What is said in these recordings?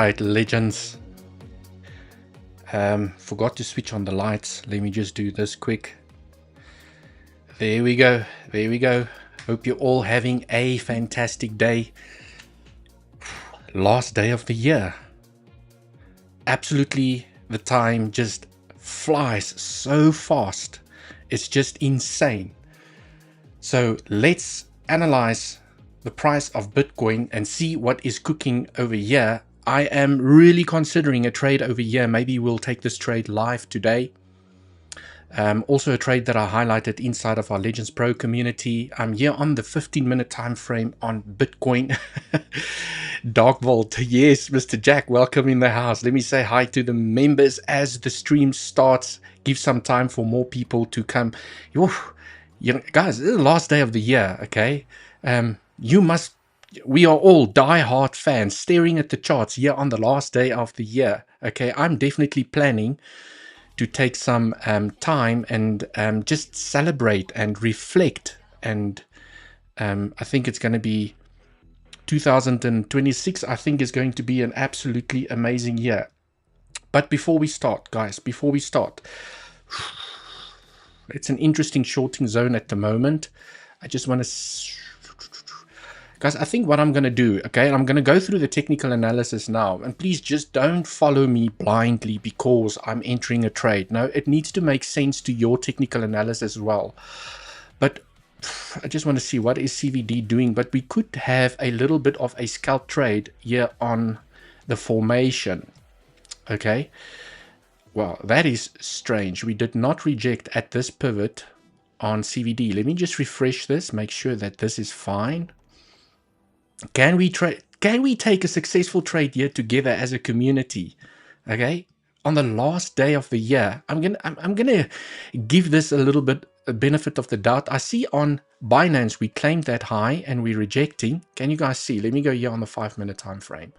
right, legends. Forgot to switch on the lights. Let me just do this quick. There we go. There we go. Hope you're all having a fantastic day. Last day of the year. Absolutely, the time just flies so fast. It's just insane. So let's analyze the price of Bitcoin and see what is cooking over here. I am really considering a trade over here. Maybe we'll take this trade live today. Also a trade that I highlighted inside of our Legends Pro community. I'm here on the 15-minute time frame on Bitcoin. Dark Vault, yes, Mr. Jack, welcome in the house. Let me say hi to the members as the stream starts. Give some time for more people to come. You know, guys, this is the last day of the year, okay? We are all die-hard fans staring at the charts here on the last day of the year, okay? I'm definitely planning to take some time and just celebrate and reflect. And I think it's going to be 2026, I think is going to be an absolutely amazing year. But before we start, guys, it's an interesting shorting zone at the moment. I just want to... Guys, I think what I'm going to do, okay, I'm going to go through the technical analysis now. And please just don't follow me blindly because I'm entering a trade. No, it needs to make sense to your technical analysis as well. But I just want to see what is CVD doing. But we could have a little bit of a scalp trade here on the formation. Okay. Well, that is strange. We did not reject at this pivot on CVD. Let me just refresh this, make sure that this is fine. Can we take a successful trade here together as a community? Okay, on the last day of the year, I'm gonna give this a little bit a benefit of the doubt. I see on Binance we claimed that high and we're rejecting. Can you guys see? Let me go here on the 5-minute time frame.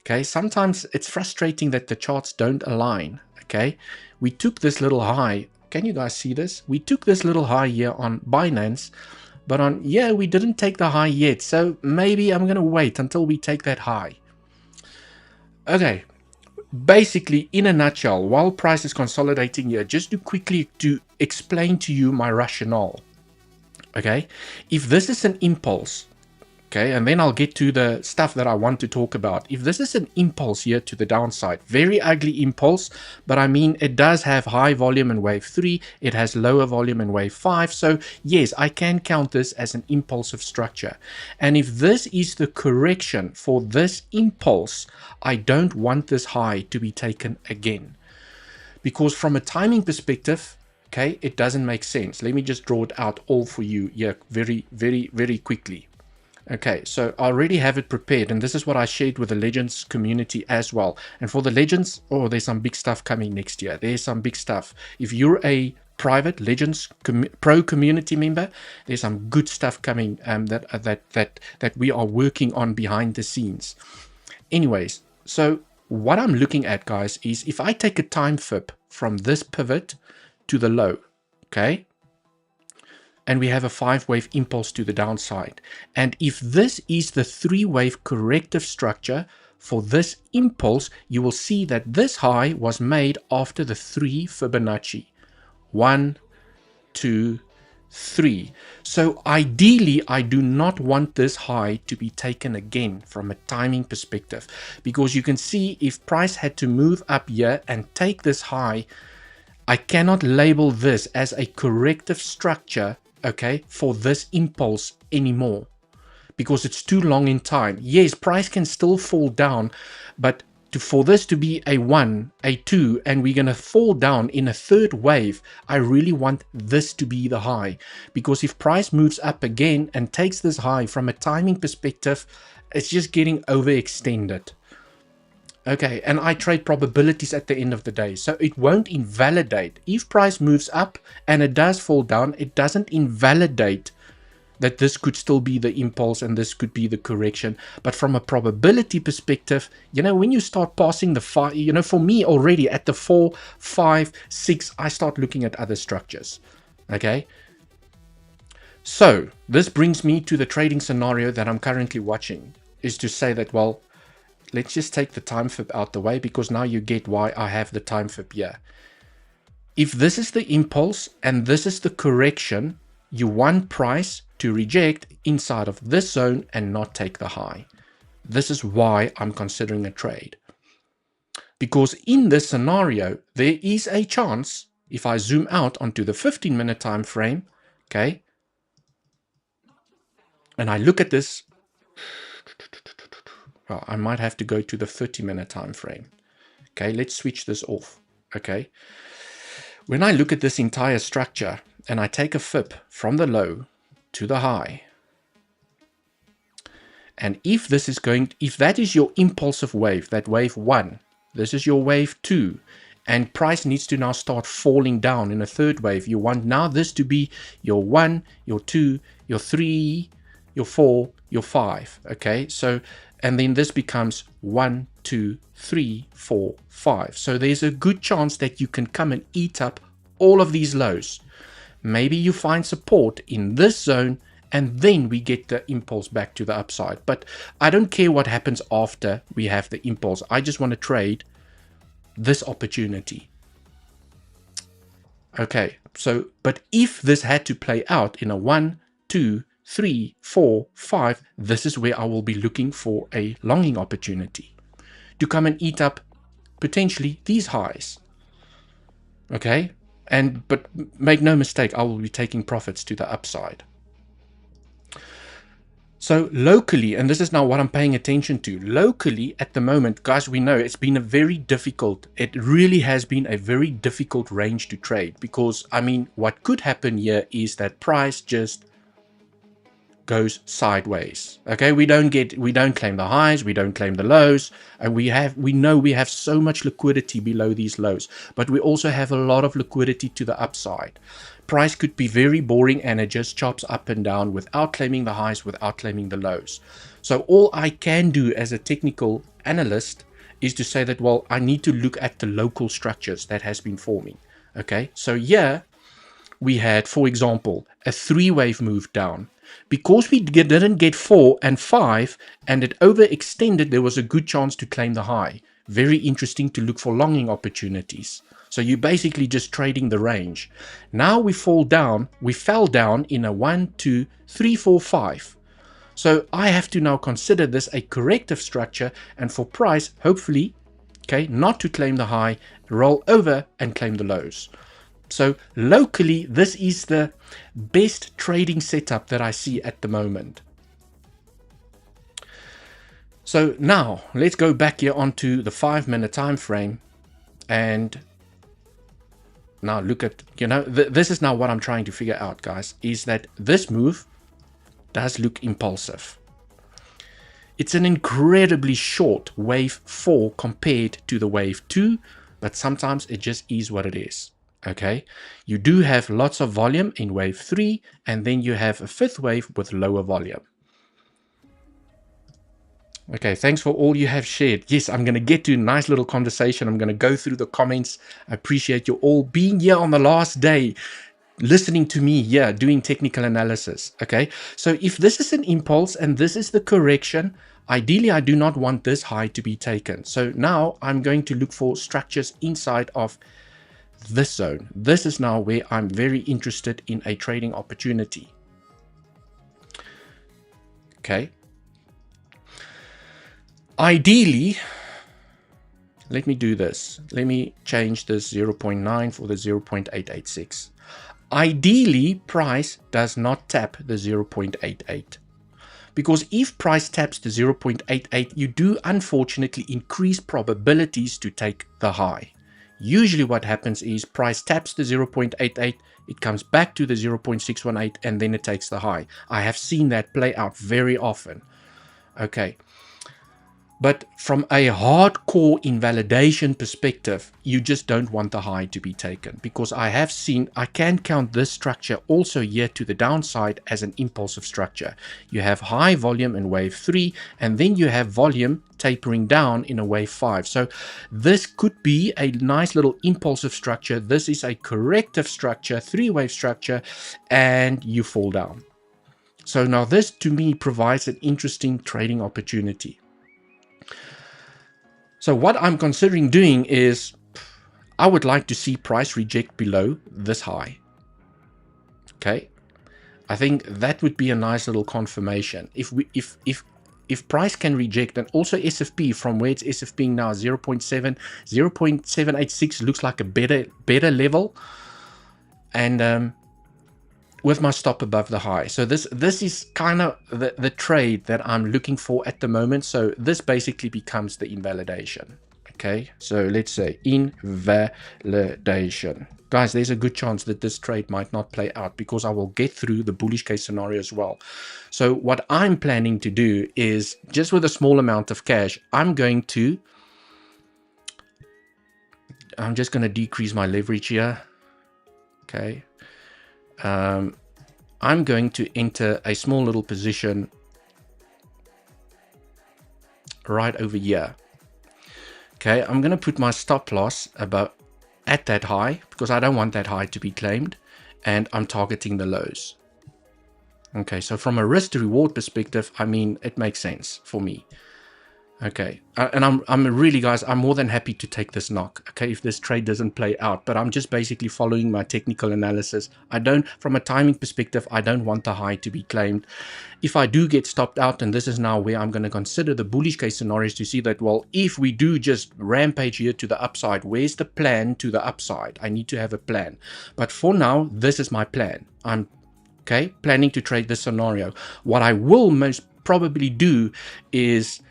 Okay, sometimes it's frustrating that the charts don't align. Okay, we took this little high. Can you guys see this? We took this little high here on Binance. But on, yeah, we didn't take the high yet. So maybe I'm going to wait until we take that high. Okay. Basically, in a nutshell, while price is consolidating here, just to quickly to explain to you my rationale. Okay. If this is an impulse, okay, and then I'll get to the stuff that I want to talk about. If this is an impulse here to the downside, very ugly impulse, but I mean, it does have high volume in wave 3, it has lower volume in wave 5, so yes, I can count this as an impulsive structure. And if this is the correction for this impulse, I don't want this high to be taken again. Because from a timing perspective, okay, it doesn't make sense. Let me just draw it out all for you here very, very, very quickly. Okay, so I already have it prepared, and this is what I shared with the Legends community as well. And for the Legends, oh, there's some big stuff coming next year. There's some big stuff. If you're a private Legends Pro community member, there's some good stuff coming that we are working on behind the scenes. Anyways, so what I'm looking at, guys, is if I take a time fib from this pivot to the low, okay, and we have a 5-wave impulse to the downside. And if this is the 3-wave corrective structure for this impulse, you will see that this high was made after the 3 Fibonacci. 1, 2, 3. So ideally, I do not want this high to be taken again from a timing perspective, because you can see if price had to move up here and take this high, I cannot label this as a corrective structure, okay, for this impulse anymore, because it's too long in time. Yes, price can still fall down, but for this to be a 1, a 2, and we're going to fall down in a 3rd wave, I really want this to be the high, because if price moves up again and takes this high from a timing perspective, it's just getting overextended. Okay, and I trade probabilities at the end of the day, so it won't invalidate. If price moves up and it does fall down, it doesn't invalidate that this could still be the impulse and this could be the correction. But from a probability perspective, you know, when you start passing the 5, you know, for me already at the 4, 5, 6, I start looking at other structures. Okay, so this brings me to the trading scenario that I'm currently watching, is to say that, well, let's just take the time fib out the way, because now you get why I have the time fib here. If this is the impulse and this is the correction, you want price to reject inside of this zone and not take the high. This is why I'm considering a trade. Because in this scenario, there is a chance, if I zoom out onto the 15-minute time frame, okay, and I look at this, well, I might have to go to the 30-minute time frame. Okay, let's switch this off. Okay, when I look at this entire structure and I take a fib from the low to the high, and if this is if that is your impulsive wave, that wave 1, this is your wave 2, and price needs to now start falling down in a third wave. You want now this to be your 1, your 2, your 3, your 4, your 5. Okay, so, and then this becomes 1, 2, 3, 4, 5. So there's a good chance that you can come and eat up all of these lows. Maybe you find support in this zone, and then we get the impulse back to the upside. But I don't care what happens after we have the impulse. I just want to trade this opportunity. Okay, so, but if this had to play out in a 1, 2, 3, 4, 5, this is where I will be looking for a longing opportunity to come and eat up potentially these highs. Okay, but make no mistake, I will be taking profits to the upside. So locally, and this is now what I'm paying attention to, locally at the moment, guys, we know it's been a very difficult, it really has been a very difficult range to trade, because, I mean, what could happen here is that price just goes sideways. Okay, we don't claim the highs, we don't claim the lows, and we know we have so much liquidity below these lows, but we also have a lot of liquidity to the upside. Price could be very boring and it just chops up and down without claiming the highs, without claiming the lows. So all I can do as a technical analyst is to say that, well, I need to look at the local structures that has been forming. Okay, so here we had, for example, a 3-wave move down. Because we didn't get 4 and 5 and it overextended, there was a good chance to claim the high. Very interesting to look for longing opportunities. So you're basically just trading the range. Now we fell down in a 1, 2, 3, 4, 5. So I have to now consider this a corrective structure, and for price, hopefully, okay, not to claim the high, roll over and claim the lows. So locally, this is the best trading setup that I see at the moment. So now let's go back here onto the 5-minute time frame, and now look at, this is now what I'm trying to figure out, guys, is that this move does look impulsive. It's an incredibly short wave 4 compared to the wave 2, but sometimes it just is what it is. Okay, you do have lots of volume in wave 3, and then you have a 5th wave with lower volume. Okay, thanks for all you have shared. Yes, I'm going to get to a nice little conversation. I'm going to go through the comments. I appreciate you all being here on the last day, listening to me here, doing technical analysis. Okay, so if this is an impulse and this is the correction, ideally I do not want this high to be taken. So now I'm going to look for structures inside of this zone. This is now where I'm very interested in a trading opportunity. Okay. Ideally, let me do this. Let me change this 0.9 for the 0.886. Ideally, price does not tap the 0.88. Because if price taps the 0.88, you do unfortunately increase probabilities to take the high. Usually what happens is price taps the 0.88, it comes back to the 0.618, and then it takes the high. I have seen that play out very often. Okay. But from a hardcore invalidation perspective, you just don't want the high to be taken, because I can count this structure also here to the downside as an impulsive structure. You have high volume in wave 3, and then you have volume tapering down in a wave 5. So this could be a nice little impulsive structure. This is a corrective structure, 3-wave structure, and you fall down. So now this to me provides an interesting trading opportunity. So what I'm considering doing is I would like to see price reject below this high. Okay. I think that would be a nice little confirmation. If price can reject, and also SFP from where it's SFP now 0.7, 0.786 looks like a better level, and with my stop above the high. So this is kind of the trade that I'm looking for at the moment. So this basically becomes the invalidation. Okay, so let's say invalidation. Guys, there's a good chance that this trade might not play out because I will get through the bullish case scenario as well. So what I'm planning to do is, just with a small amount of cash, I'm just going to decrease my leverage here. Okay. I'm going to enter a small little position right over here. Okay, I'm going to put my stop loss about at that high because I don't want that high to be claimed, and I'm targeting the lows. Okay, so from a risk to reward perspective, I mean, it makes sense for me. Okay, and I'm really, guys, I'm more than happy to take this knock, okay, if this trade doesn't play out, but I'm just basically following my technical analysis. I don't, from a timing perspective, I don't want the high to be claimed. If I do get stopped out, and this is now where I'm going to consider the bullish case scenarios to see that, well, if we do just rampage here to the upside, where's the plan to the upside? I need to have a plan. But for now, this is my plan. I'm, okay, planning to trade this scenario. What I will most probably do is,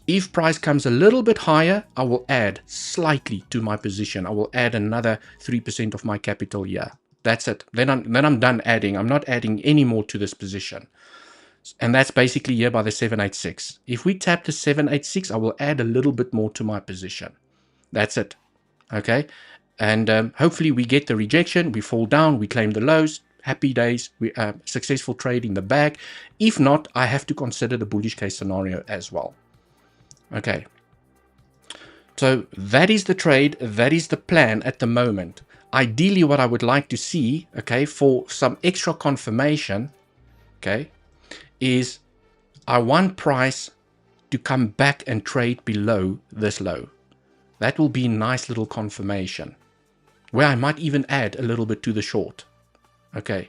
if price comes a little bit higher, I will add slightly to my position. I will add another 3% of my capital here. That's it. Then I'm done adding. I'm not adding any more to this position. And that's basically here by the 786. If we tap the 786, I will add a little bit more to my position. That's it. Okay. And hopefully we get the rejection. We fall down. We claim the lows. Happy days. We successful trade in the bag. If not, I have to consider the bullish case scenario as well. Okay, so that is the trade, that is the plan at the moment. Ideally, what I would like to see, okay, for some extra confirmation, okay, is I want price to come back and trade below this low. That will be a nice little confirmation, where I might even add a little bit to the short. Okay,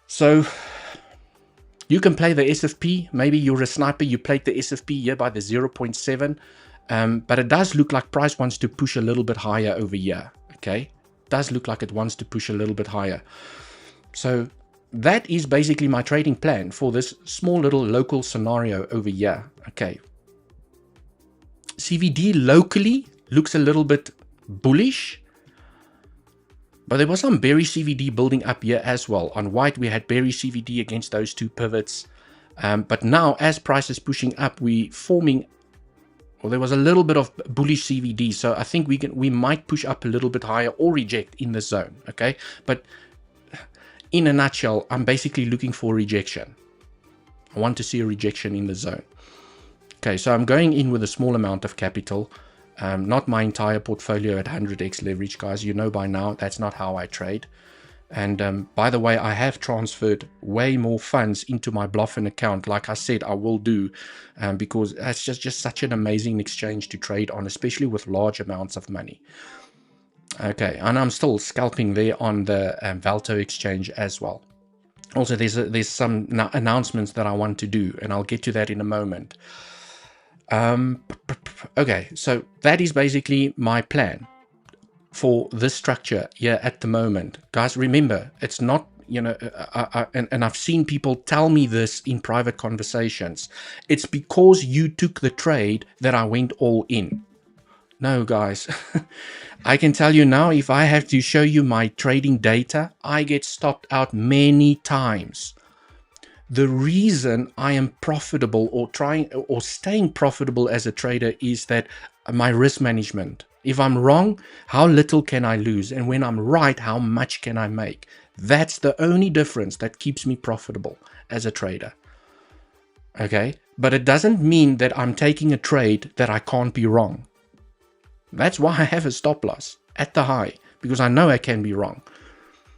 so you can play the SFP. Maybe you're a sniper, you played the SFP here by the 0.7. But it does look like price wants to push a little bit higher over here. Okay, does look like it wants to push a little bit higher. So that is basically my trading plan for this small little local scenario over here. Okay, CVD locally looks a little bit bullish. But there was some bearish CVD building up here as well. On white, we had bearish CVD against those two pivots. But now, as price is pushing up, we forming, well, there was a little bit of bullish CVD. So I think we might push up a little bit higher or reject in the zone. Okay, but in a nutshell, I'm basically looking for rejection. I want to see a rejection in the zone. Okay, so I'm going in with a small amount of capital. Not my entire portfolio at 100x leverage, guys. You know by now, that's not how I trade. And by the way, I have transferred way more funds into my Bluffin account. Like I said, I will do, because that's just such an amazing exchange to trade on, especially with large amounts of money. Okay, and I'm still scalping there on the Valto exchange as well. Also, there's some announcements that I want to do, and I'll get to that in a moment. Okay, so that is basically my plan for this structure here at the moment. Guys, remember, it's not, you know, and I've seen people tell me this in private conversations. It's because you took the trade that I went all in. No, guys, I can tell you now, if I have to show you my trading data, I get stopped out many times. The reason I am profitable or staying profitable as a trader is that my risk management. If I'm wrong, how little can I lose? And when I'm right, how much can I make? That's the only difference that keeps me profitable as a trader. Okay, but it doesn't mean that I'm taking a trade that I can't be wrong. That's why I have a stop loss at the high, because I know I can be wrong.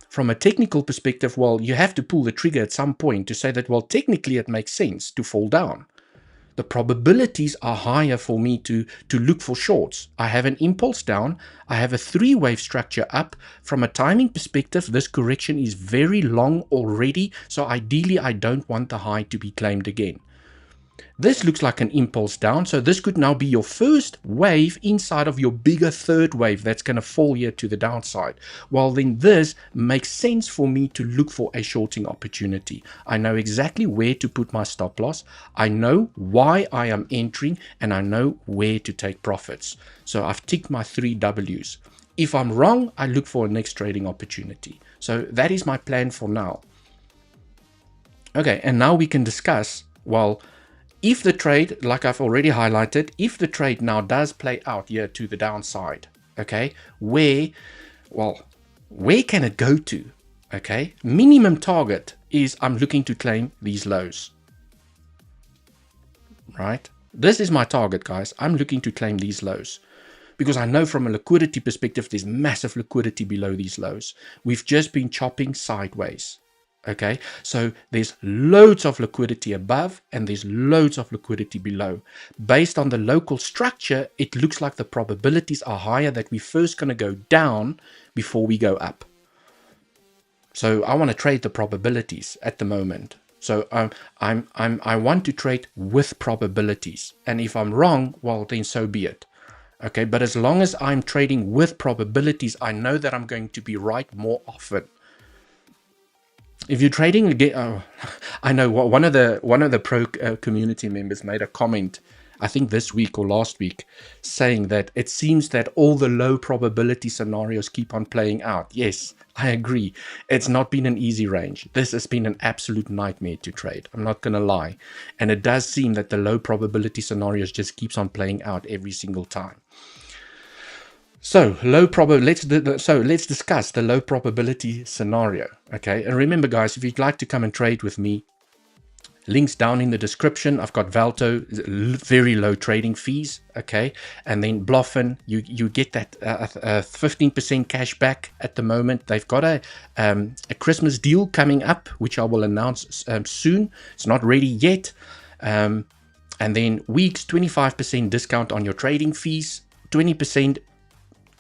From a technical perspective, well, you have to pull the trigger at some point to say that, well, technically it makes sense to fall down. The probabilities are higher for me to look for shorts. I have an impulse down. I have a three-wave structure up. From a timing perspective, this correction is very long already. So ideally, I don't want the high to be claimed again. This looks like an impulse down, so this could now be your first wave inside of your bigger third wave that's going to fall here to the downside. Well, then this makes sense for me to look for a shorting opportunity. I know exactly where to put my stop loss. I know why I am entering, and I know where to take profits. So I've ticked my 3 W's. If I'm wrong, I look for a next trading opportunity. So that is my plan for now. Okay, and now we can discuss, well, if the trade, like I've already highlighted, if the trade now does play out here to the downside, okay, where can it go to? Okay, minimum target is I'm looking to claim these lows, right? This is my target, guys. I'm looking to claim these lows because I know from a liquidity perspective, there's massive liquidity below these lows. We've just been chopping sideways. Okay, so there's loads of liquidity above and there's loads of liquidity below. Based on the local structure, it looks like the probabilities are higher that we're first going to go down before we go up. So I want to trade the probabilities at the moment. So I want to trade with probabilities. And if I'm wrong, well, then so be it. Okay, but as long as I'm trading with probabilities, I know that I'm going to be right more often. If you're trading again, I know one of the pro community members made a comment, I think this week or last week, saying that it seems that all the low probability scenarios keep on playing out. Yes, I agree. It's not been an easy range. This has been an absolute nightmare to trade. I'm not going to lie. And it does seem that the low probability scenarios just keeps on playing out every single time. So let's discuss the low probability scenario. Okay, and remember, guys, if you'd like to come and trade with me, links down in the description. I've got Valto, very low trading fees. Okay, and then Bluffin, you get that 15% cash back at the moment. They've got a Christmas deal coming up, which I will announce soon. It's not ready yet. And then weeks 25% discount on your trading fees, 20%.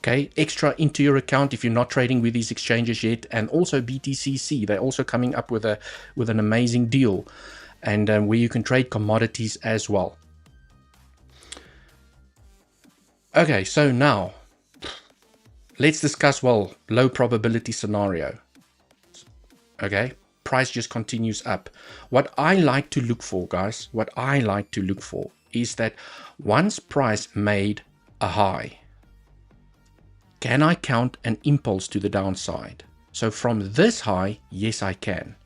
Okay, extra into your account if you're not trading with these exchanges yet, and also BTCC. They're also coming up with an amazing deal, and where you can trade commodities as well. Okay, so now let's discuss, well, low probability scenario. Okay, price just continues up. What I like to look for, guys, is that once price made a high, can I count an impulse to the downside? So from this high, yes, I can.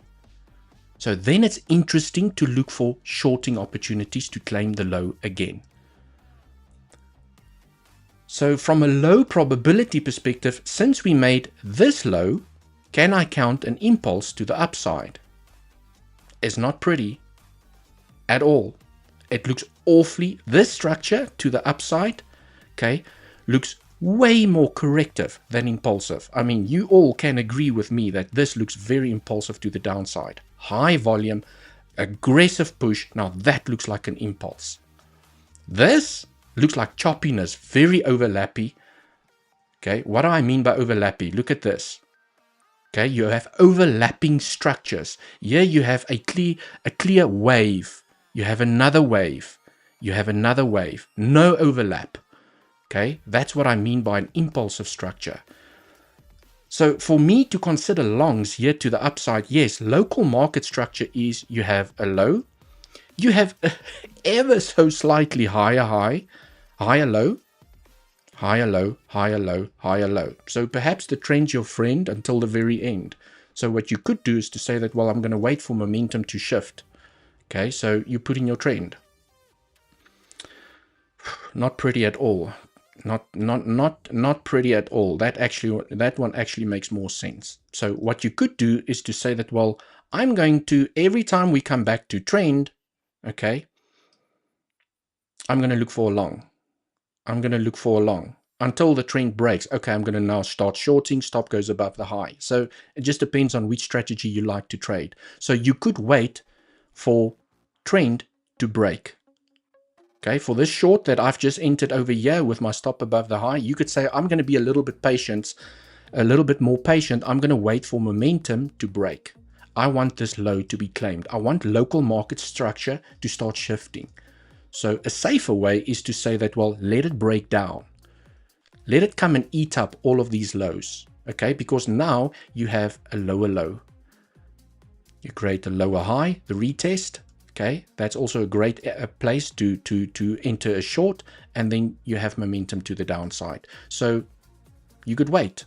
So then it's interesting to look for shorting opportunities to claim the low again. So from a low probability perspective, since we made this low, can I count an impulse to the upside? It's not pretty at all. It looks awfully, this structure to the upside, okay, looks way more corrective than impulsive. I mean, you all can agree with me that this looks very impulsive to the downside. High volume, aggressive push. Now that looks like an impulse. This looks like choppiness, very overlappy. Okay, what do I mean by overlappy? Look at this. Okay, you have overlapping structures. Here you have a clear wave. You have another wave. You have another wave. No overlap. Okay, that's what I mean by an impulsive structure. So for me to consider longs here to the upside, yes, local market structure is you have a low, you have ever so slightly higher high, higher low, higher low, higher low, higher low. So perhaps the trend's your friend until the very end. So what you could do is to say that, well, I'm going to wait for momentum to shift. Okay, so you put in your trend. Not pretty at all. Not pretty at all. That one actually makes more sense. So what you could do is to say that, well, I'm going to, every time we come back to trend, okay, I'm going to look for a long. I'm going to look for a long until the trend breaks. Okay, I'm going to now start shorting. Stop goes above the high. So it just depends on which strategy you like to trade. So you could wait for trend to break. Okay, for this short that I've just entered over here with my stop above the high, you could say I'm going to be a little bit patient, a little bit more patient. I'm going to wait for momentum to break. I want this low to be claimed. I want local market structure to start shifting. So a safer way is to say that, well, let it break down. Let it come and eat up all of these lows. Okay, because now you have a lower low. You create a lower high, the retest. Okay, that's also a great place to enter a short, and then you have momentum to the downside. So you could wait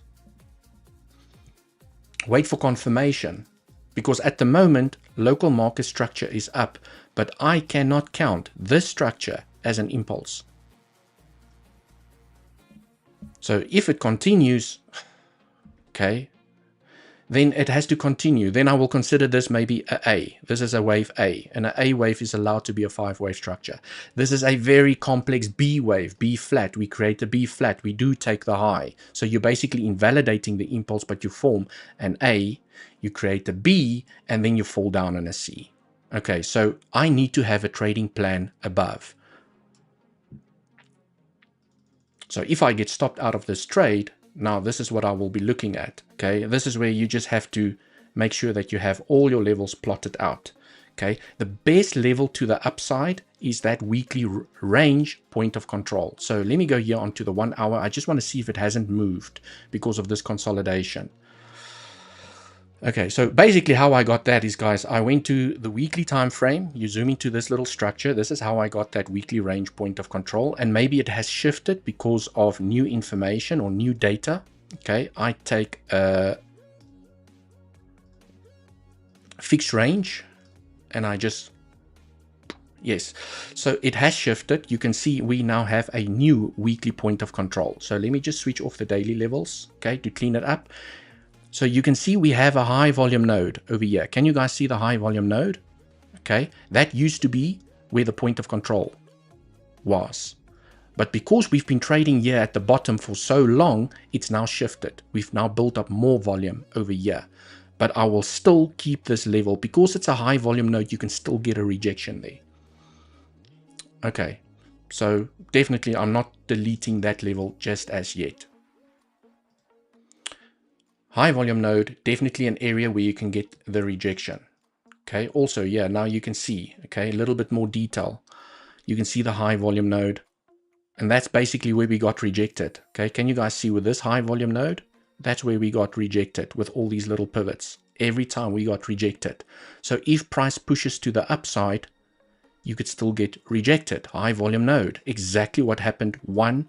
for confirmation, because at the moment local market structure is up, but I cannot count this structure as an impulse. So if it continues, okay, then it has to continue. Then I will consider this maybe a A. This is a wave A, and an A wave is allowed to be a 5-wave structure. This is a very complex B wave, B flat. We create a B flat. We do take the high. So you're basically invalidating the impulse, but you form an A, you create a B, and then you fall down on a C. Okay, so I need to have a trading plan above. So if I get stopped out of this trade, now this is what I will be looking at. Okay, this is where you just have to make sure that you have all your levels plotted out. Okay, the best level to the upside is that weekly range point of control. So let me go here onto the 1 hour. I just want to see if it hasn't moved because of this consolidation. Okay, so basically how I got that is, guys, I went to the weekly time frame. You zoom into this little structure. This is how I got that weekly range point of control, and maybe it has shifted because of new information or new data. Okay, I take a fixed range and I just, yes, so it has shifted. You can see we now have a new weekly point of control. So let me just switch off the daily levels, okay, to clean it up. So you can see we have a high volume node over here. Can you guys see the high volume node? Okay, that used to be where the point of control was. But because we've been trading here at the bottom for so long, it's now shifted. We've now built up more volume over here. But I will still keep this level. Because it's a high volume node, you can still get a rejection there. Okay, so definitely I'm not deleting that level just as yet. High volume node, definitely an area where you can get the rejection. Okay, also, yeah, now you can see, okay, a little bit more detail. You can see the high volume node, and that's basically where we got rejected. Okay, can you guys see with this high volume node? That's where we got rejected with all these little pivots. Every time we got rejected. So if price pushes to the upside, you could still get rejected. High volume node, exactly what happened 1,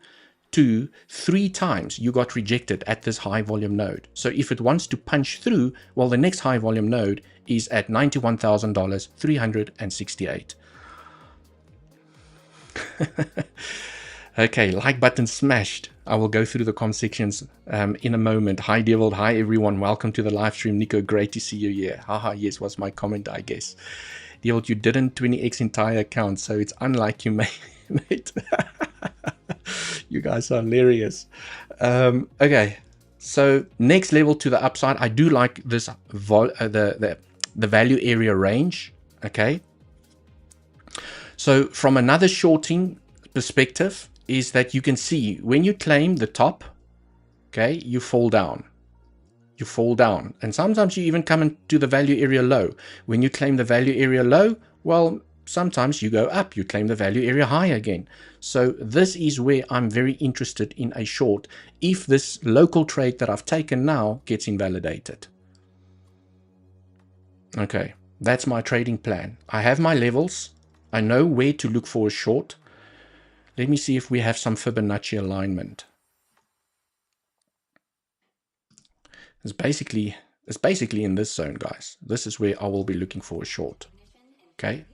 2, 3 times you got rejected at this high volume node. So if it wants to punch through, well, the next high volume node is at $91,368. Okay, like button smashed. I will go through the comment sections in a moment. Hi Dewald, hi everyone, welcome to the live stream. Nico, great to see you here. Haha, yes, was my comment, I guess. Dewald, you didn't 20x entire account, so it's unlike you mate. You guys are hilarious. Okay, so next level to the upside. I do like this the value area range. Okay, so from another shorting perspective is that you can see when you claim the top, okay, you fall down. You fall down, and sometimes you even come into the value area low. When you claim the value area low, well, sometimes you go up, you claim the value area high again. So this is where I'm very interested in a short if this local trade that I've taken now gets invalidated. Okay, that's my trading plan. I have my levels. I know where to look for a short. Let me see if we have some Fibonacci alignment. It's basically in this zone, guys. This is where I will be looking for a short. Okay.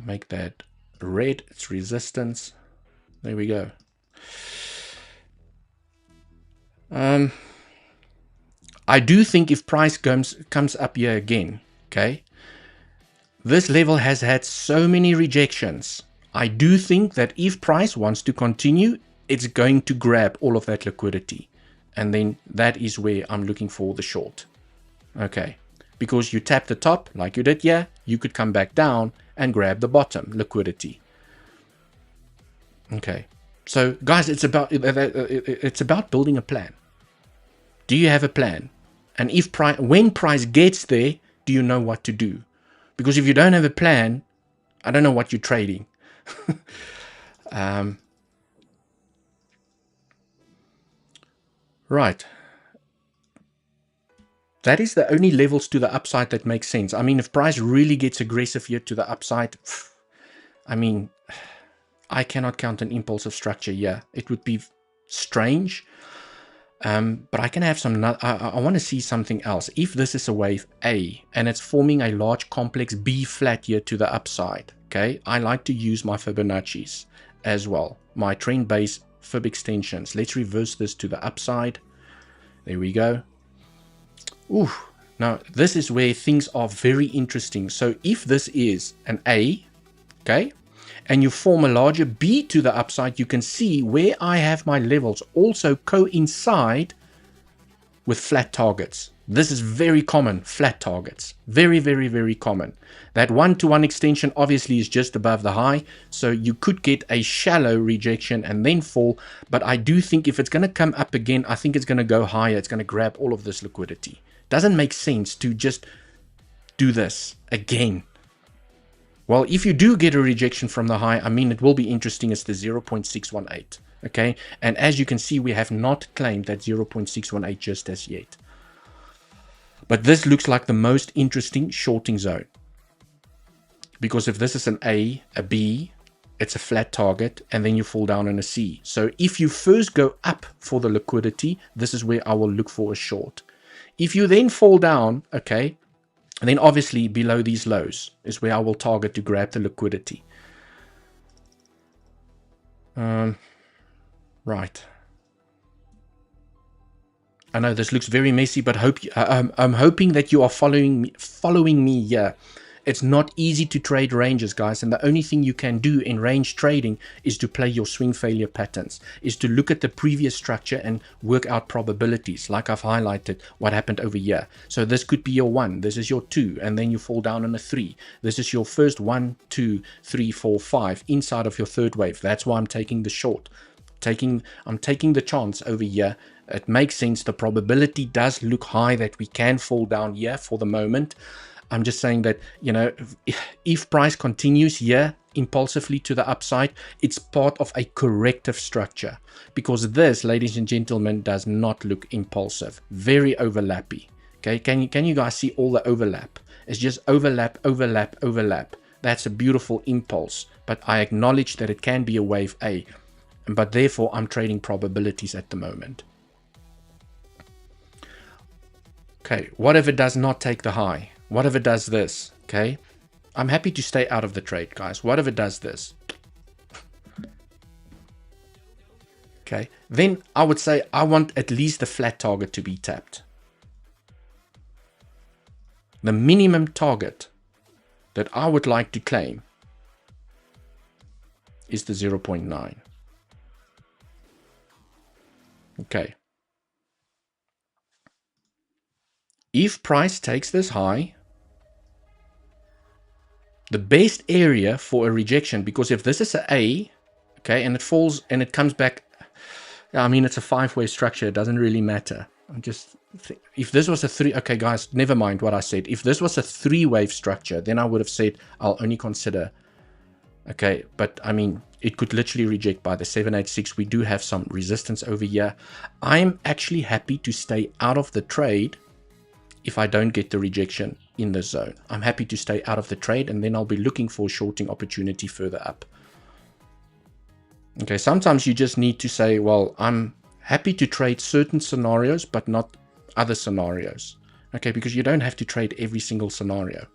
Make that red, it's resistance. There we go. I do think if price comes up here again, okay, this level has had so many rejections. I do think that if price wants to continue, it's going to grab all of that liquidity. And then that is where I'm looking for the short. Okay, because you tap the top like you did here, you could come back down and grab the bottom, liquidity. Okay, so guys, it's about building a plan. Do you have a plan? And if when price gets there, do you know what to do? Because if you don't have a plan, I don't know what you're trading. Right. That is the only levels to the upside that makes sense. I mean, if price really gets aggressive here to the upside, I mean, I cannot count an impulsive structure here. It would be strange. But I can have some, I want to see something else. If this is a wave A and it's forming a large complex B flat here to the upside, okay, I like to use my Fibonacci's as well, my trend base Fib extensions. Let's reverse this to the upside. There we go. Ooh, now this is where things are very interesting. So if this is an A, okay, and you form a larger B to the upside, you can see where I have my levels also coincide with flat targets. This is very common, flat targets. Very, very, very common. That 1-to-1 extension obviously is just above the high, so you could get a shallow rejection and then fall. But I do think if it's going to come up again, I think it's going to go higher. It's going to grab all of this liquidity. Doesn't make sense to just do this again. Well, if you do get a rejection from the high, I mean, it will be interesting as the 0.618. Okay, and as you can see, we have not claimed that 0.618 just as yet. But this looks like the most interesting shorting zone. Because if this is an A, a B, it's a flat target, and then you fall down on a C. So if you first go up for the liquidity, this is where I will look for a short. If you then fall down, okay, and then obviously below these lows is where I will target to grab the liquidity. Right. I know this looks very messy, but I'm hoping that you are following me here. It's not easy to trade ranges, guys, and the only thing you can do in range trading is to play your swing failure patterns, is to look at the previous structure and work out probabilities, like I've highlighted what happened over here. So this could be your 1, this is your 2, and then you fall down on a 3. This is your first 1, 2, 3, 4, 5 inside of your third wave. That's why I'm taking the short. I'm taking the chance over here. It makes sense. The probability does look high that we can fall down here for the moment. I'm just saying that, you know, if price continues here impulsively to the upside, it's part of a corrective structure, because this, ladies and gentlemen, does not look impulsive. Very overlappy. Okay, can you guys see all the overlap? It's just overlap, overlap, overlap. That's a beautiful impulse, but I acknowledge that it can be a wave A, but therefore I'm trading probabilities at the moment. Okay, what if it does not take the high? What if it does this? Okay, I'm happy to stay out of the trade, guys. What if it does this? Okay, then I would say I want at least the flat target to be tapped. The minimum target that I would like to claim is the 0.9. Okay. If price takes this high, the best area for a rejection, because if this is an A, okay, and it falls and it comes back, I mean, it's a 5-way structure. It doesn't really matter. I'm just, if this was a 3, okay, guys, never mind what I said. If this was a 3-wave structure, then I would have said I'll only consider, okay, but I mean, it could literally reject by the 786. We do have some resistance over here. I'm actually happy to stay out of the trade if I don't get the rejection in this zone. I'm happy to stay out of the trade, and then I'll be looking for a shorting opportunity further up. Okay, sometimes you just need to say, well, I'm happy to trade certain scenarios, but not other scenarios. Okay, because you don't have to trade every single scenario.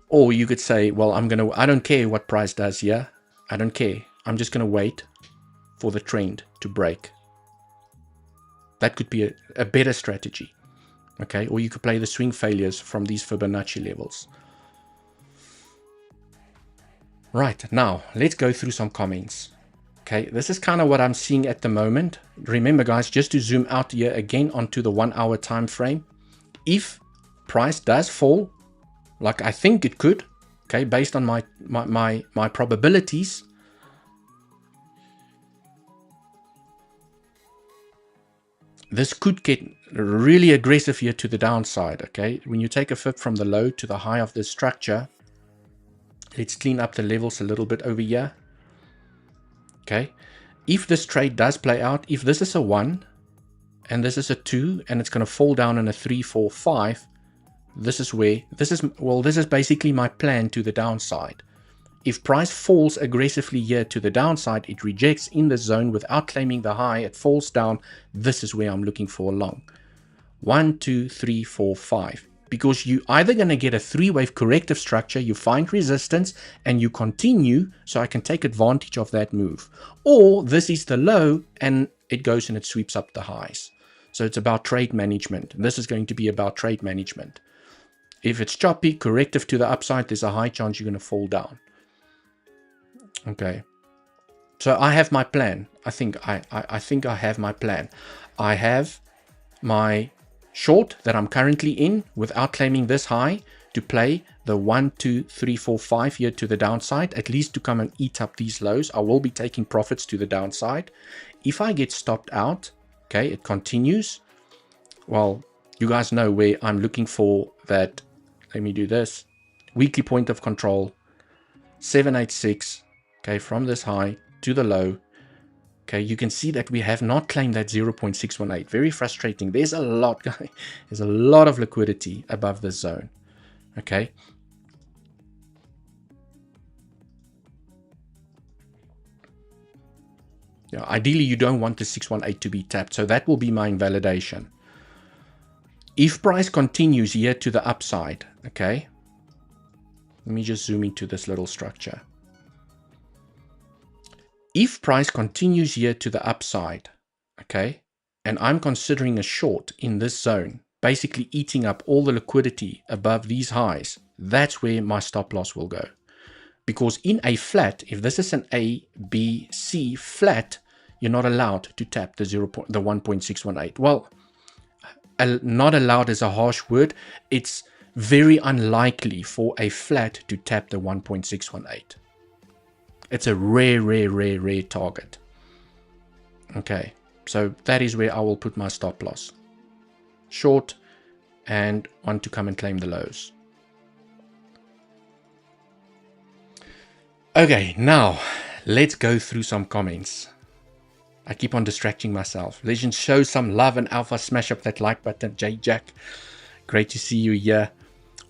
Or you could say, well, I don't care what price does here. I don't care. I'm just going to wait for the trend to break. That could be a better strategy. Okay, or you could play the swing failures from these Fibonacci levels. Right, now let's go through some comments. Okay, this is kind of what I'm seeing at the moment. Remember, guys, just to zoom out here again onto the 1 hour time frame. If price does fall, like I think it could, okay, based on my probabilities. This could get really aggressive here to the downside, okay? When you take a fib from the low to the high of this structure, let's clean up the levels a little bit over here, okay? If this trade does play out, if this is a 1 and this is a 2 and it's going to fall down in a 3, 4, 5, this is where, this is basically my plan to the downside. If price falls aggressively here to the downside, it rejects in the zone without claiming the high, it falls down. This is where I'm looking for a long. 1, 2, 3, 4, 5. Because you either going to get a 3-wave corrective structure, you find resistance and you continue, so I can take advantage of that move. Or this is the low and it goes and it sweeps up the highs. So it's about trade management. This is going to be about trade management. If it's choppy, corrective to the upside, there's a high chance you're going to fall down. Okay, so I have my plan. I think I have my plan. I have my short that I'm currently in without claiming this high to play the 1, 2, 3, 4, 5 here to the downside, at least to come and eat up these lows. I will be taking profits to the downside. If I get stopped out, okay, it continues. Well, you guys know where I'm looking for that. Let me do this. Weekly point of control, 786. Okay, from this high to the low. Okay, you can see that we have not claimed that 0.618. Very frustrating. There's a lot, guys. There's a lot of liquidity above this zone. Okay. Yeah, ideally, you don't want the 618 to be tapped. So that will be my invalidation. If price continues here to the upside, okay. Let me just zoom into this little structure. If price continues here to the upside, okay, and I'm considering a short in this zone, basically eating up all the liquidity above these highs, that's where my stop loss will go. Because in a flat, if this is an A, B, C flat, you're not allowed to tap the 1.618. Well, not allowed is a harsh word. It's very unlikely for a flat to tap the 1.618. It's a rare target. Okay, so that is where I will put my stop loss. Short and want to come and claim the lows. Okay, now let's go through some comments. I keep on distracting myself. Legends, show some love and alpha. Smash up that like button. J Jack, great to see you here.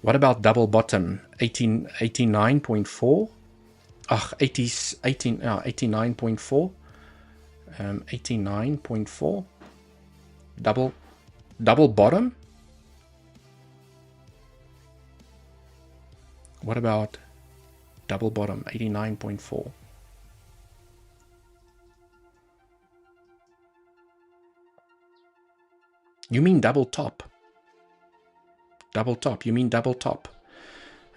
What about double bottom? 89.4. 89.4. 89.4. Double bottom. What about double bottom? 89.4. You mean double top? Double top. You mean double top?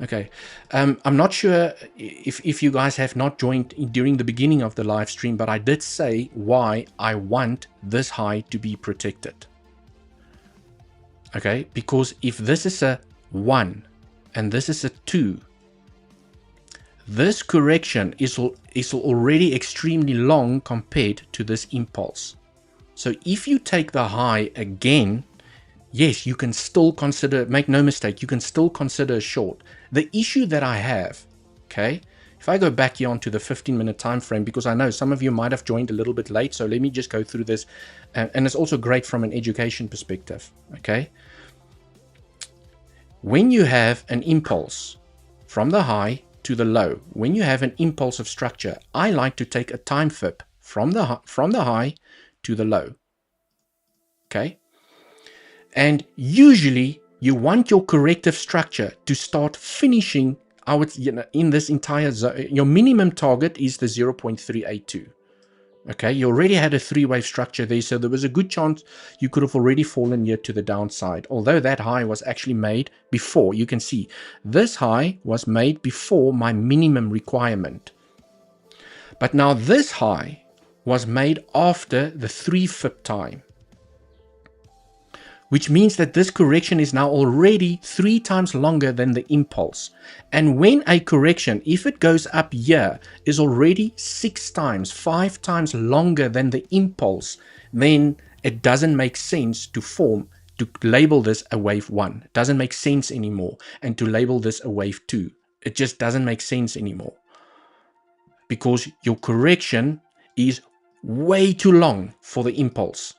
Okay, I'm not sure if you guys have not joined during the beginning of the live stream, but I did say why I want this high to be protected. Okay, because if this is a 1 and this is a 2, this correction is already extremely long compared to this impulse. So if you take the high again, yes, you can still consider, make no mistake, you can still consider a short. The issue that I have, okay, if I go back here onto the 15-minute time frame, because I know some of you might have joined a little bit late, so let me just go through this. And it's also great from an education perspective, okay? When you have an impulse from the high to the low, when you have an impulse of structure, I like to take a time fib from the high to the low, okay? And usually you want your corrective structure to start finishing out, in this entire zone. Your minimum target is the 0.382. Okay, you already had a 3-wave structure there, so there was a good chance you could have already fallen here to the downside. Although that high was actually made before, you can see this high was made before my minimum requirement. But now this high was made after the 3 fib time, which means that this correction is now already 3 times longer than the impulse. And when a correction, if it goes up here, is already 6 times, 5 times longer than the impulse, then it doesn't make sense to label this a wave 1. It doesn't make sense anymore. And to label this a wave 2. It just doesn't make sense anymore. Because your correction is way too long for the impulse.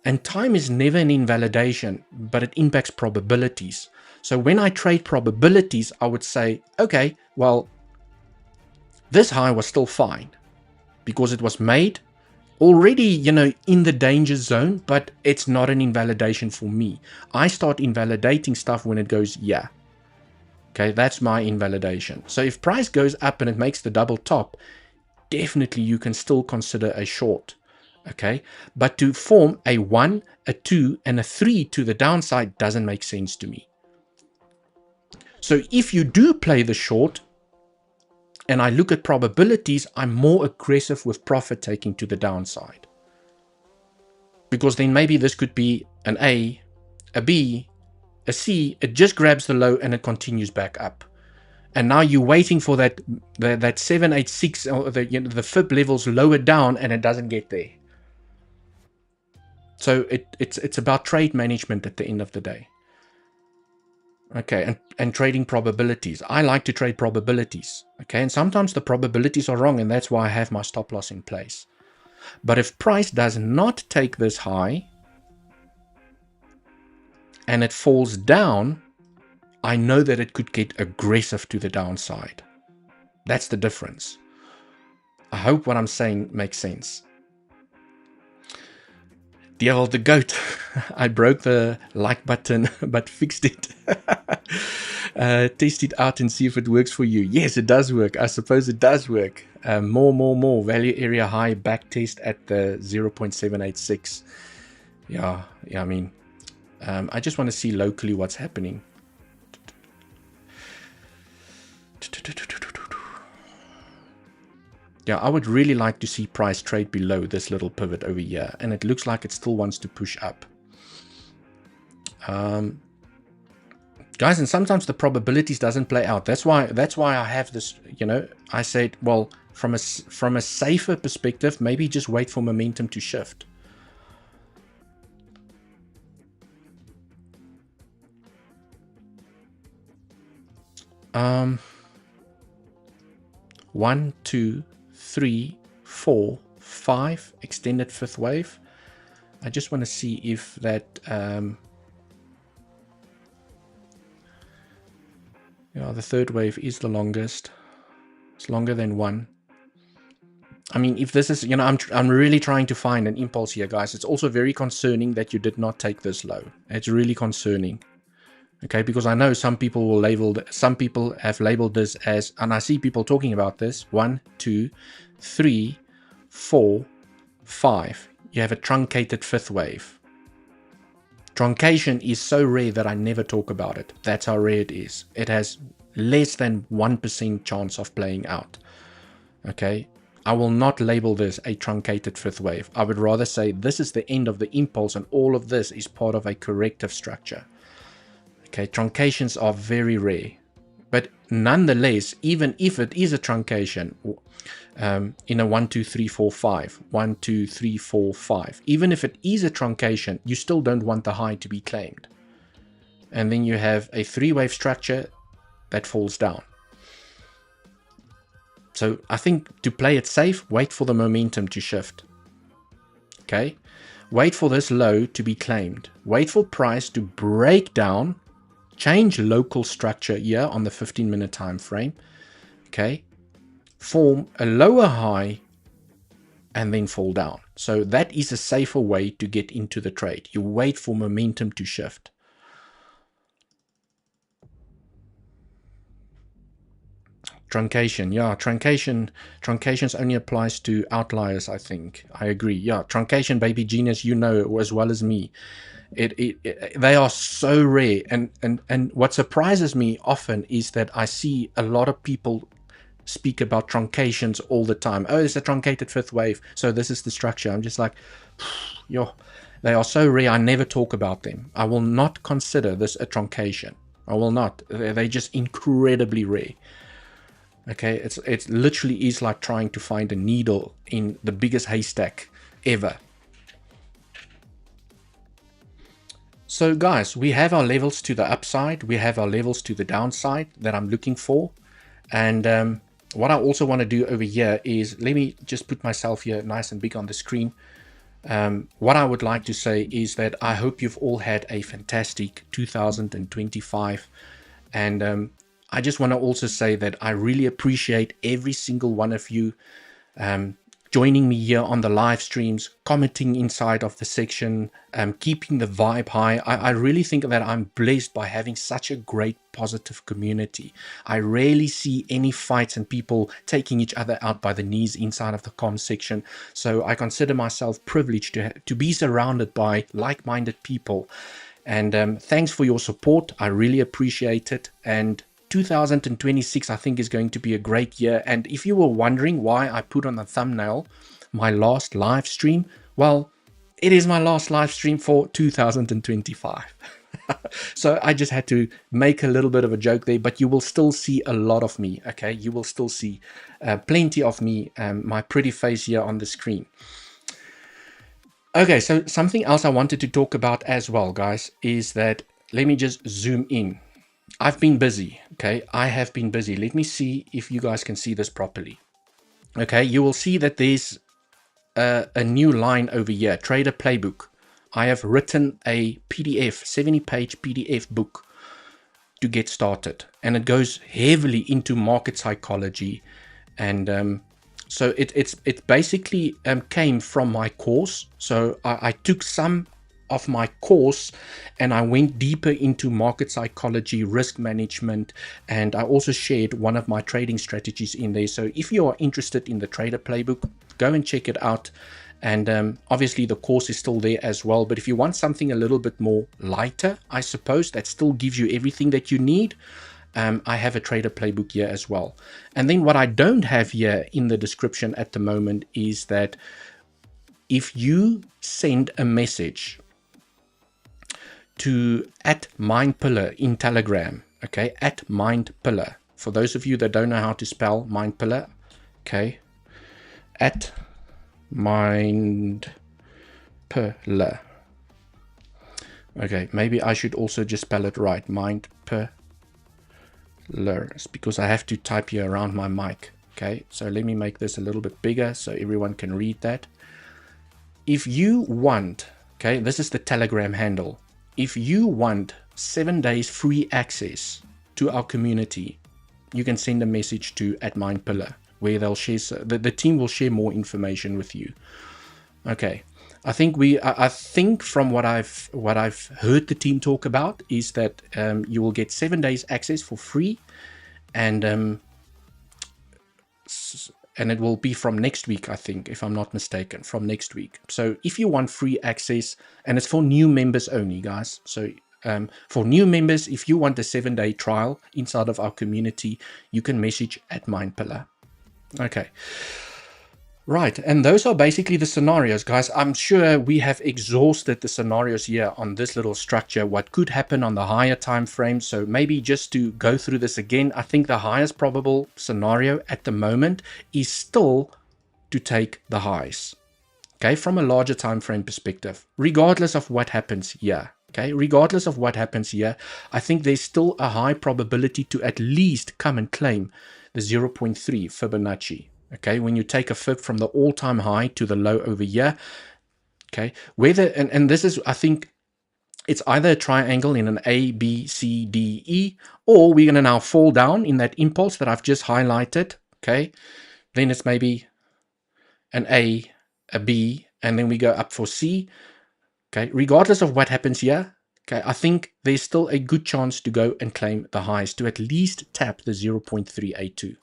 And time is never an invalidation, but it impacts probabilities. So when I trade probabilities, I would say, okay, well, this high was still fine because it was made already, you know, in the danger zone, but it's not an invalidation for me. I start invalidating stuff when it goes, yeah. Okay, that's my invalidation. So if price goes up and it makes the double top, definitely you can still consider a short. Okay, but to form a 1, a 2, and a 3 to the downside doesn't make sense to me. So if you do play the short, and I look at probabilities, I'm more aggressive with profit taking to the downside. Because then maybe this could be an A, a B, a C, it just grabs the low and it continues back up. And now you're waiting for that 786 or the fib levels lower down and it doesn't get there. So it's about trade management at the end of the day. Okay, and trading probabilities. I like to trade probabilities. Okay, and sometimes the probabilities are wrong, and that's why I have my stop loss in place. But if price does not take this high and it falls down, I know that it could get aggressive to the downside. That's the difference. I hope what I'm saying makes sense. Dewald the goat. I broke the like button, but fixed it. Test it out and see if it works for you. Yes, it does work. I suppose it does work. More. Value area high back test at the 0.786. Yeah, I mean, I just want to see locally what's happening. Yeah, I would really like to see price trade below this little pivot over here. And it looks like it still wants to push up. Guys, and sometimes the probabilities doesn't play out. That's why I have this, you know, I said, well, from a safer perspective, maybe just wait for momentum to shift. One, 2, 3, 4, 5, extended fifth wave. I just want to see if that the third wave is the longest. It's longer than 1. I mean, if this is, you know, I'm really trying to find an impulse here, guys. It's also very concerning that you did not take this low. It's really concerning. Okay, because I know some people have labeled this as, and I see people talking about this, 1, 2, 3, 4, 5. You have a truncated fifth wave. Truncation is so rare that I never talk about it. That's how rare it is. It has less than 1% chance of playing out. Okay, I will not label this a truncated fifth wave. I would rather say this is the end of the impulse and all of this is part of a corrective structure. Okay, truncations are very rare, but nonetheless, even if it is a truncation in a 1, 2, 3, 4, 5, 1, 2, 3, 4, 5, even if it is a truncation, you still don't want the high to be claimed. And then you have a 3-wave structure that falls down. So I think to play it safe, wait for the momentum to shift. Okay, wait for this low to be claimed. Wait for price to break down. Change local structure here on the 15-minute time frame. Okay, form a lower high and then fall down. So that is a safer way to get into the trade. You wait for momentum to shift. Truncation, yeah, truncations only applies to outliers, I think. I agree. Yeah, truncation, baby genius, you know as well as me. They are so rare, and what surprises me often is that I see a lot of people speak about truncations all the time. Oh, it's a truncated fifth wave, so this is the structure. I'm just like, yo, They are so rare, I never talk about them. I will not consider this a truncation. I will not. They're just incredibly rare. Okay, it literally is like trying to find a needle in the biggest haystack ever. So guys, we have our levels to the upside, we have our levels to the downside that I'm looking for. And what I also want to do over here is, let me just put myself here nice and big on the screen. What I would like to say is that I hope you've all had a fantastic 2025. And I just want to also say that I really appreciate every single one of you joining me here on the live streams, commenting inside of the section, keeping the vibe high. I really think that I'm blessed by having such a great positive community. I rarely see any fights and people taking each other out by the knees inside of the com section. So I consider myself privileged to be surrounded by like-minded people. And thanks for your support. I really appreciate it. And 2026, I think, is going to be a great year. And if you were wondering why I put on the thumbnail my last live stream, well, it is my last live stream for 2025. So I just had to make a little bit of a joke there, but you will still see a lot of me, okay? You will still see plenty of me, my pretty face here on the screen. Okay, so something else I wanted to talk about as well, guys, is that, let me just zoom in. I've been busy, okay? I have been busy. Let me see if you guys can see this properly. Okay, you will see that there's a new line over here, Trader Playbook. I have written a PDF, 70-page PDF book to get started. And it goes heavily into market psychology. And so it basically came from my course. So I took some of my course and I went deeper into market psychology, risk management, and I also shared one of my trading strategies in there. So if you are interested in the Trader Playbook, go and check it out. And obviously the course is still there as well. But if you want something a little bit more lighter, I suppose, that still gives you everything that you need, I have a Trader Playbook here as well. And then what I don't have here in the description at the moment is that if you send a message to @mindpillar in Telegram, okay, @mindpillar. For those of you that don't know how to spell mindpillar, okay, @mindpillar. Okay, maybe I should also just spell it right, mindpillar. It's because I have to type here around my mic. Okay, so let me make this a little bit bigger so everyone can read that. If you want, okay, this is the Telegram handle. If you want 7 days free access to our community, you can send a message to @mindpillar, where they'll share, the team will share more information with you. Okay, I think from what I've heard the team talk about is that you will get 7 days access for free, and it will be from next week, I think, if I'm not mistaken, from next week. So if you want free access, and it's for new members only, guys. So for new members, if you want a 7-day trial inside of our community, you can message @mindpillar. Okay. Right, and those are basically the scenarios, guys. I'm sure we have exhausted the scenarios here on this little structure, what could happen on the higher time frame. So maybe just to go through this again, I think the highest probable scenario at the moment is still to take the highs, okay, from a larger time frame perspective, regardless of what happens here. Okay, regardless of what happens here, I think there's still a high probability to at least come and claim the 0.3 Fibonacci. Okay, when you take a fib from the all-time high to the low over here, okay, whether, and this is, I think it's either a triangle in an A, B, C, D, E, or we're going to now fall down in that impulse that I've just highlighted, okay, then it's maybe an A, a B, and then we go up for C, okay, regardless of what happens here, okay, I think there's still a good chance to go and claim the highs, to at least tap the 0.382.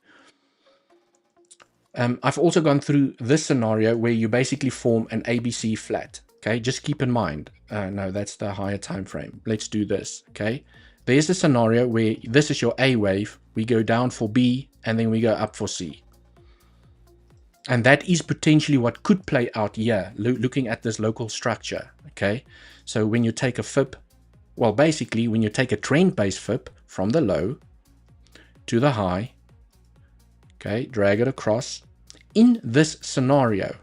I've also gone through this scenario where you basically form an ABC flat. Okay, just keep in mind. No, that's the higher time frame. Let's do this. Okay, there's a scenario where this is your A wave. We go down for B and then we go up for C. And that is potentially what could play out here, looking at this local structure. Okay, so when you take a fib, well, basically when you take a trend-based fib from the low to the high, okay, drag it across. In this scenario,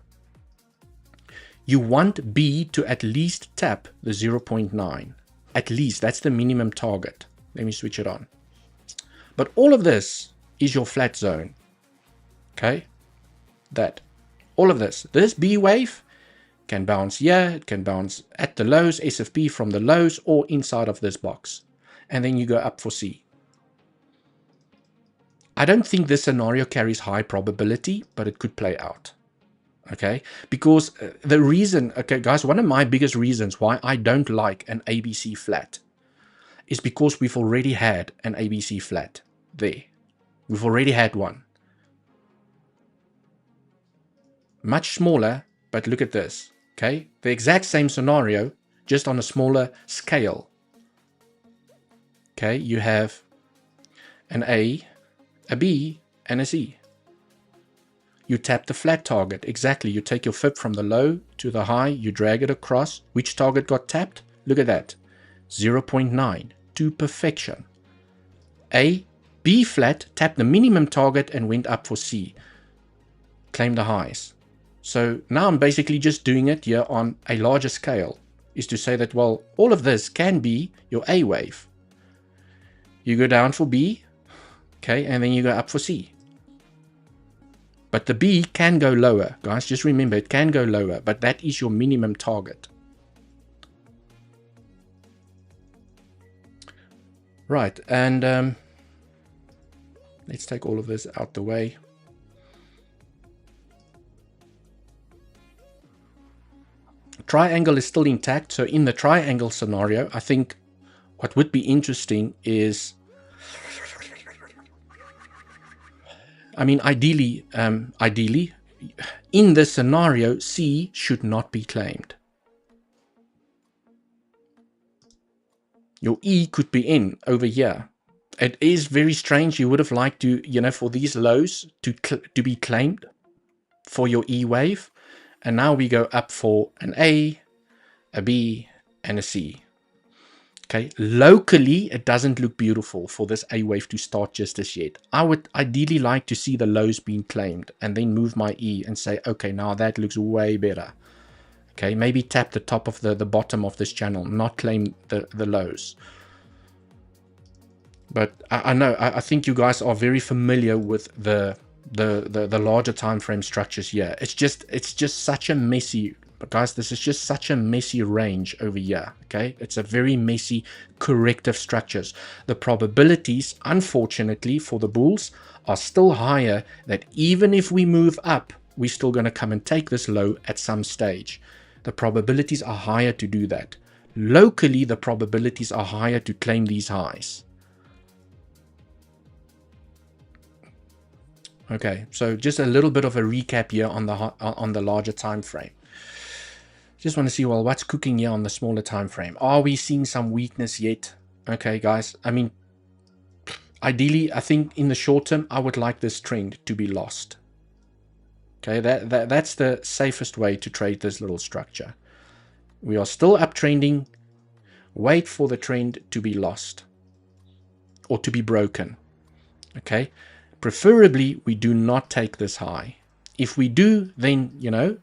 you want B to at least tap the 0.9. At least, that's the minimum target. Let me switch it on. But all of this is your flat zone. Okay, all of this B wave can bounce here, it can bounce at the lows, SFP from the lows, or inside of this box. And then you go up for C. I don't think this scenario carries high probability, but it could play out. Okay, because the reason, okay guys, one of my biggest reasons why I don't like an ABC flat is because we've already had an ABC flat there. We've already had one. Much smaller, but look at this. Okay, the exact same scenario, just on a smaller scale. Okay, you have an A, a B, and a C. You tap the flat target. Exactly. You take your fib from the low to the high. You drag it across. Which target got tapped? Look at that. 0.9 to perfection. A, B flat, tapped the minimum target and went up for C. Claim the highs. So now I'm basically just doing it here on a larger scale. Is to say that, well, all of this can be your A wave. You go down for B. Okay, and then you go up for C. But the B can go lower, guys. Just remember, it can go lower, but that is your minimum target. Right, and let's take all of this out the way. Triangle is still intact. So in the triangle scenario, I think what would be interesting is, I mean, ideally, in this scenario, C should not be claimed. Your E could be in over here. It is very strange. You would have liked to, you know, for these lows to be claimed for your E wave. And now we go up for an A, a B, and a C. Okay, locally, it doesn't look beautiful for this A wave to start just as yet. I would ideally like to see the lows being claimed and then move my E and say, okay, now that looks way better. Okay, maybe tap the top of the bottom of this channel, not claim the lows. But I know, I think you guys are very familiar with the larger time frame structures here. It's just such a messy, guys, this is just such a messy range over here. Okay, it's a very messy corrective structures. The probabilities, unfortunately for the bulls, are still higher that even if we move up, we're still going to come and take this low at some stage. The probabilities are higher to do that. Locally, the probabilities are higher to claim these highs. Okay, so just a little bit of a recap here on the larger time frame. Just want to see, well, what's cooking here on the smaller time frame? Are we seeing some weakness yet? Okay, guys, I mean, ideally, I think in the short term, I would like this trend to be lost. Okay, that's the safest way to trade this little structure. We are still uptrending. Wait for the trend to be lost or to be broken. Okay, preferably we do not take this high. If we do, then, you know,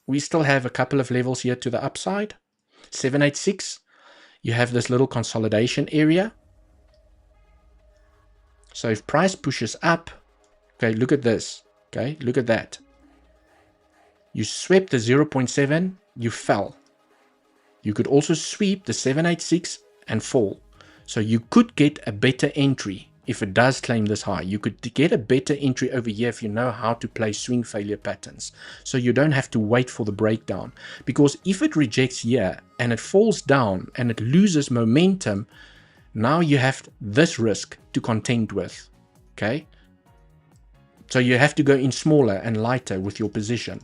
we still have a couple of levels here to the upside. 786, you have this little consolidation area. So if price pushes up, okay, look at this. Okay, look at that. You swept the 0.7, you fell. You could also sweep the 786 and fall. So you could get a better entry if it does claim this high. You could get a better entry over here if you know how to play swing failure patterns. So you don't have to wait for the breakdown. Because if it rejects here and it falls down and it loses momentum, now you have this risk to contend with. Okay? So you have to go in smaller and lighter with your position.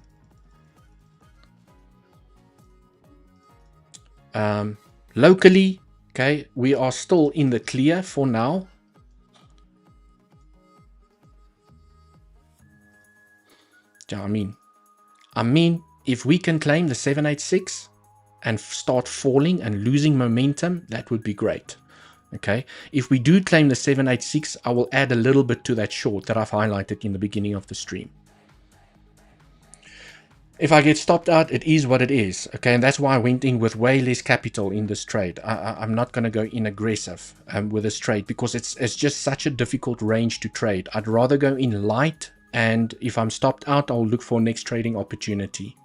Locally, okay, we are still in the clear for now. Yeah, I mean, if we can claim the 786, and start falling and losing momentum, that would be great. Okay, if we do claim the 786, I will add a little bit to that short that I've highlighted in the beginning of the stream. If I get stopped out, it is what it is. Okay, and that's why I went in with way less capital in this trade. I'm not going to go in aggressive with this trade because it's just such a difficult range to trade. I'd rather go in light, and if I'm stopped out, I'll look for next trading opportunity.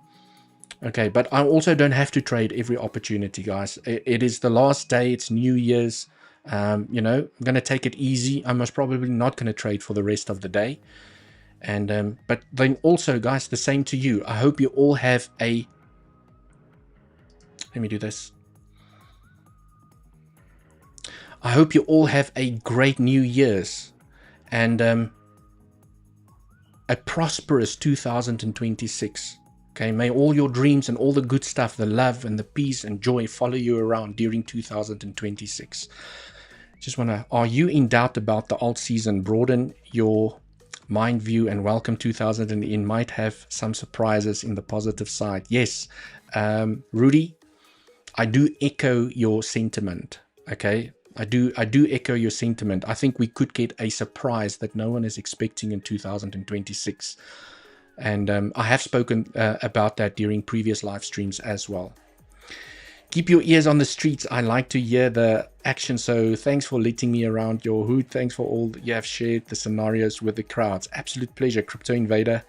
Okay, but I also don't have to trade every opportunity, guys. It is the last day. It's New Year's. You know, I'm going to take it easy. I'm most probably not going to trade for the rest of the day. And but then also, guys, the same to you. I hope you all have a, let me do this. I hope you all have a great New Year's and a prosperous 2026. Okay, may all your dreams and all the good stuff, the love and the peace and joy follow you around during 2026. Just want to, are you in doubt about the alt season? Broaden your mind view and welcome 2000 might have some surprises in the positive side. Yes, Rudy, I do echo your sentiment. Okay, I do echo your sentiment. I think we could get a surprise that no one is expecting in 2026, and I have spoken about that during previous live streams as well. Keep your ears on the streets. I like to hear the action. So thanks for letting me around your hood. Thanks for all you have shared the scenarios with the crowds. Absolute pleasure, Crypto Invader.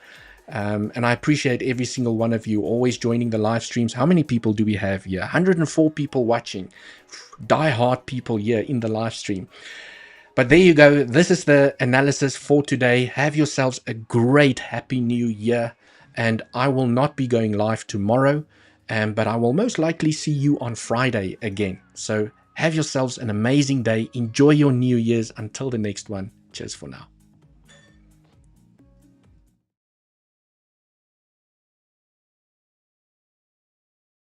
And I appreciate every single one of you always joining the live streams. How many people do we have here? 104 people watching. Die-hard people here in the live stream. But there you go. This is the analysis for today. Have yourselves a great happy new year. And I will not be going live tomorrow. But I will most likely see you on Friday again. So have yourselves an amazing day. Enjoy your New Year's. Until the next one. Cheers for now.